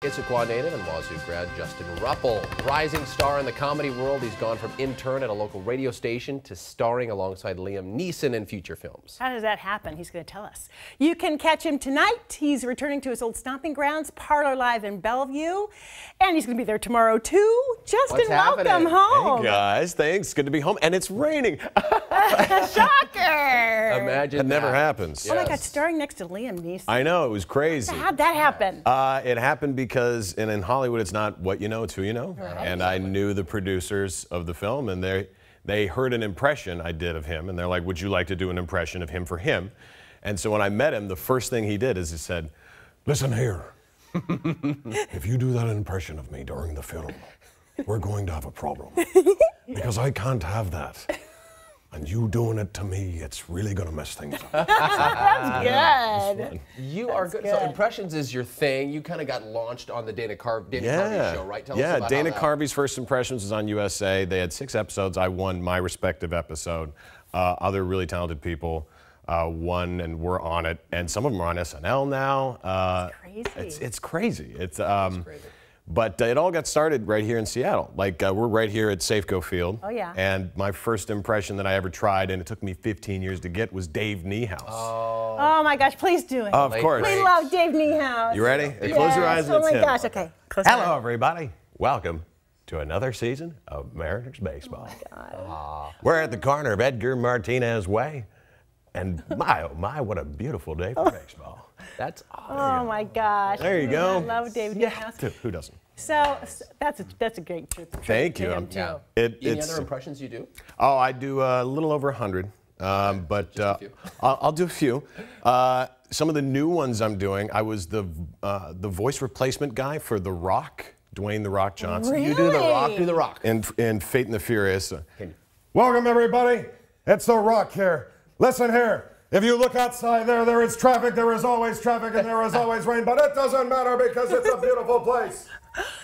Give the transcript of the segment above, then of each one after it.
Issaquah native and Wazoo grad Justin Rupple. Rising star in the comedy world, he's gone from intern at a local radio station to starring alongside Liam Neeson in feature films. How does that happen? He's going to tell us. You can catch him tonight. He's returning to his old stomping grounds, Parlor Live in Bellevue. And he's going to be there tomorrow, too. Justin, welcome home. Hey, guys. Thanks. Good to be home. And it's raining. Shocker. Imagine It never happens. Oh, my God, starring next to Liam Neeson. I know. It was crazy. How'd that happen? It happened because in Hollywood, it's not what you know, it's who you know. Right. And I knew the producers of the film, and they heard an impression I did of him, and they're like, would you like to do an impression of him for him? And so when I met him, the first thing he did is he said, listen here, if you do that impression of me during the film, we're going to have a problem. Because I can't have that. And you doing it to me, it's really going to mess things up. That's good. You are good. So impressions is your thing. You kind of got launched on the Dana Carvey show, right? Tell us about Dana how Carvey's First Impressions was on USA. They had 6 episodes. I won my respective episode. Other really talented people won and were on it. And some of them are on SNL now. It's crazy. It's crazy. But it all got started right here in Seattle. Like, we're right here at Safeco Field. Oh, yeah. And my first impression that I ever tried, and it took me 15 years to get, was Dave Niehaus. Oh, my gosh, please do it. Of course. We love Dave Niehaus. You ready? Yes. Close your eyes and Oh, my it's him. gosh, okay. Close your Hello, eyes. everybody. Welcome to another season of Mariners Baseball. Oh, my God. We're at the corner of Edgar Martinez Way. And my, oh my, what a beautiful day for baseball. That's awesome. Oh, my gosh. There you go. I love Dave Niehaus. Who doesn't? So that's a great trip. Thank you. Him, too. Any other impressions you do? Oh, I do a little over 100, but I'll do a few. Some of the new ones I'm doing, I was the voice replacement guy for The Rock, Dwayne The Rock Johnson. Really? You do The Rock, do The Rock. In Fate and the Furious. Welcome, everybody. It's The Rock here. Listen here. If you look outside there is traffic, there is always traffic, and there is always rain, but it doesn't matter because it's a beautiful place.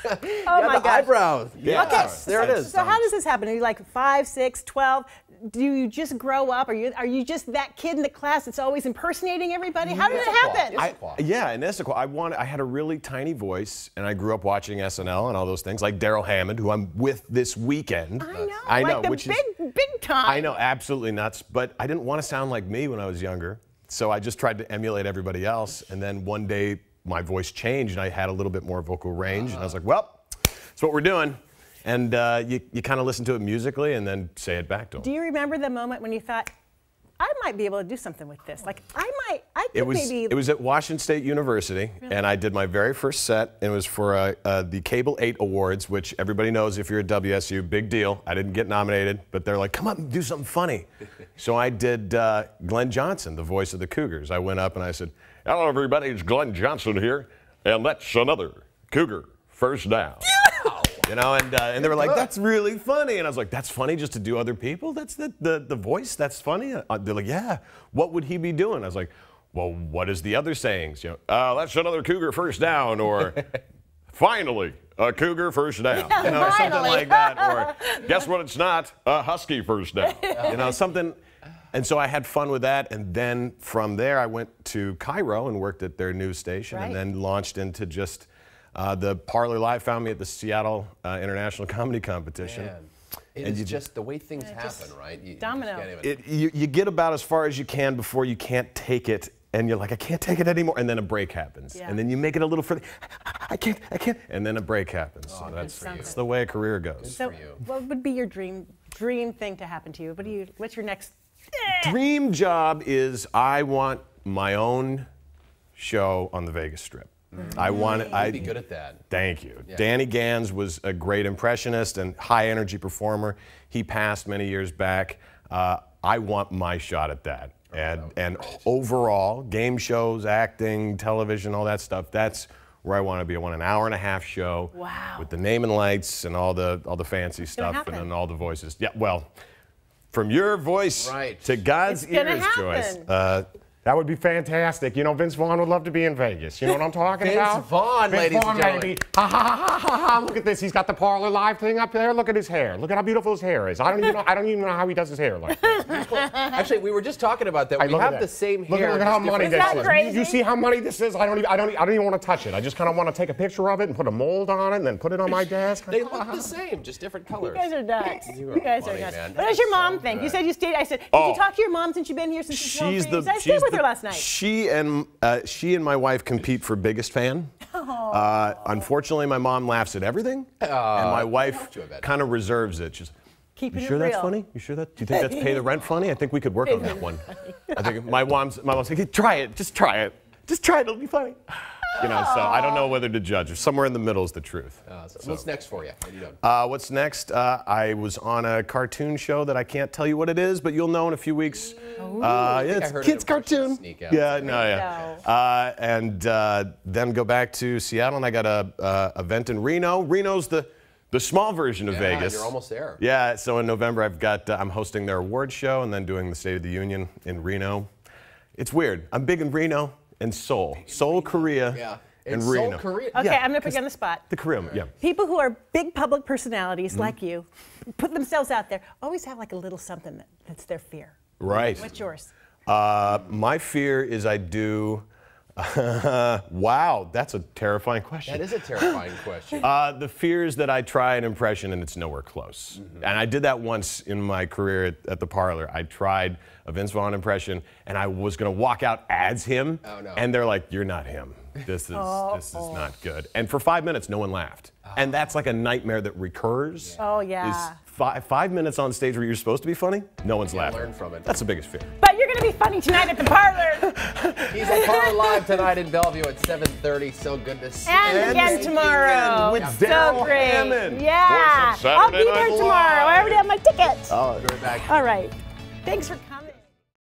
Oh, my gosh. Eyebrows. Yeah. Okay, There it is. So how does this happen? Are you like 5, 6, 12? Do you just grow up? Are you just that kid in the class that's always impersonating everybody? How did it happen? In Issaquah, I had a really tiny voice, and I grew up watching SNL and all those things, like Daryl Hammond, who I'm with this weekend. I know, like which big time. I know, absolutely nuts. But I didn't want to sound like me when I was younger, so I just tried to emulate everybody else. And then one day, my voice changed, and I had a little bit more vocal range, and I was like, well, that's what we're doing. And you kind of listen to it musically and then say it back to them. Do you remember the moment when you thought, I might be able to do something with this? Like, I could maybe... It was at Washington State University, and I did my very first set, and it was for the Cable 8 Awards, which everybody knows if you're at WSU, big deal. I didn't get nominated, but they're like, come up and do something funny. So I did Glenn Johnson, the voice of the Cougars. I went up and I said, hello, everybody, it's Glenn Johnson here, and that's another Cougar first down. You know, and they were like, that's really funny. And I was like, that's funny just to do other people? That's the voice? That's funny? They're like, yeah. What would he be doing? I was like, well, what is the other sayings? You know, that's another Cougar first down, or finally, a Cougar first down. You know, something like that. Or guess what it's not? A Husky first down. You know, something. And so I had fun with that. And then from there, I went to Cairo and worked at their news station, and then launched into just the Parlor Live found me at the Seattle International Comedy Competition. Man. It is just the way things happen, right? Domino. You get about as far as you can before you can't take it, and you're like, I can't take it anymore, and then a break happens. And then you make it a little further, I can't, and then a break happens. So that's the way a career goes. So what would be your dream thing to happen to you? What's your next... Dream job is I want my own show on the Vegas Strip. I'd be good at that. Thank you. Yeah. Danny Gans was a great impressionist and high energy performer. He passed many years back. I want my shot at that. And overall, game shows, acting, television, all that stuff, that's where I want to be. I want an hour-and-a-half show with the name and lights and all the fancy stuff and then all the voices. Yeah, well, from your voice to God's ears, Joyce. That would be fantastic. You know, Vince Vaughn would love to be in Vegas. You know what I'm talking about? Vince Vaughn, ladies and gentlemen. Baby. Ha, ha, ha, ha, ha, ha. Look at this. He's got the Parlor Live thing up there. Look at his hair. Look at how beautiful his hair is. I don't even know how he does his hair like that. Actually, we were just talking about that. We have the same hair. Look at how money this is. Crazy? You see how money this is? I don't even want to touch it. I just kind of want to take a picture of it and put a mold on it and then put it on my desk. They look the same, just different colors. You guys are nuts. You You guys funny, are nuts. man. What does your mom think? You said you stayed. I said, did you talk to your mom since you've been here since she's home for years? I stayed with her last night. She and my wife compete for biggest fan. Unfortunately, my mom laughs at everything, and my wife kind of reserves it. She's, Keeping you sure it that's real. funny? You sure that? Do you think that's pay the rent funny? I think we could work on that one. I think my mom's like, hey, try it. Just try it. Just try it. It'll be funny. You know, so I don't know whether to judge. Somewhere in the middle is the truth. What's next for you? What are you doing? What's next? I was on a cartoon show that I can't tell you what it is, but you'll know in a few weeks. It's a kids' cartoon. And then go back to Seattle, and I got a event in Reno. Reno's the small version of Vegas. You're almost there. Yeah. So in November, I'm hosting their award show, and then doing the State of the Union in Reno. It's weird. I'm big in Reno. And Seoul, Korea, and Reno. Seoul, Korea. Okay, I'm going to put you on the spot. The Korean, yeah. People who are big public personalities like you, put themselves out there, always have like a little something that's their fear. Right. What's yours? My fear is I do. Wow, that's a terrifying question. That is a terrifying question. The fear is that I try an impression and it's nowhere close. And I did that once in my career at the Parlor. I tried a Vince Vaughn impression, and I was going to walk out as him. Oh, no. And th're like, "You're not him. This is not good." And for 5 minutes, no one laughed. And that's like a nightmare that recurs. Oh, yeah. Is 5 minutes on stage where you're supposed to be funny, no one's laughing. Learn from it. That's the biggest fear. But you're going to be funny tonight at the Parlor. He's at Parlor Live tonight in Bellevue at 7:30. So good to see you. And again tomorrow. With So Daryl great. Hammond. Yeah. Voice of I'll be Saturday there Night tomorrow. I already have my tickets. Oh, We'll be right back. All right. Thanks for coming.